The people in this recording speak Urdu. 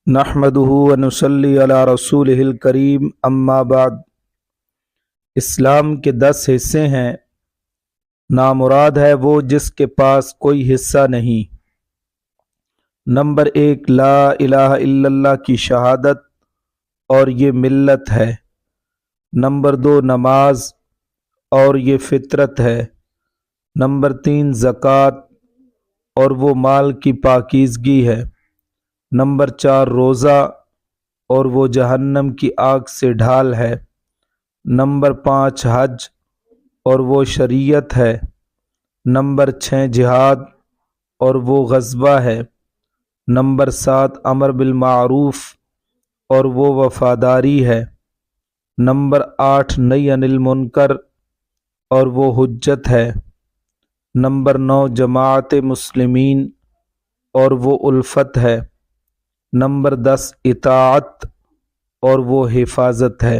نحمدہ ونصلی علی رسولہ الکریم اما بعد۔ اسلام کے 10 حصے ہیں، نامراد ہے وہ جس کے پاس کوئی حصہ نہیں۔ نمبر 1، لا الہ الا اللہ کی شہادت، اور یہ ملت ہے۔ نمبر 2، نماز، اور یہ فطرت ہے۔ نمبر 3، زکوٰۃ، اور وہ مال کی پاکیزگی ہے۔ نمبر 4، روزہ، اور وہ جہنم کی آگ سے ڈھال ہے۔ نمبر 5، حج، اور وہ شریعت ہے۔ نمبر 6، جہاد، اور وہ غزوہ ہے۔ نمبر 7، امر بالمعروف، اور وہ وفاداری ہے۔ نمبر 8، نہی عن المنکر، اور وہ حجت ہے۔ نمبر 9، جماعت مسلمین، اور وہ الفت ہے۔ نمبر 10، اطاعت، اور وہ حفاظت ہے۔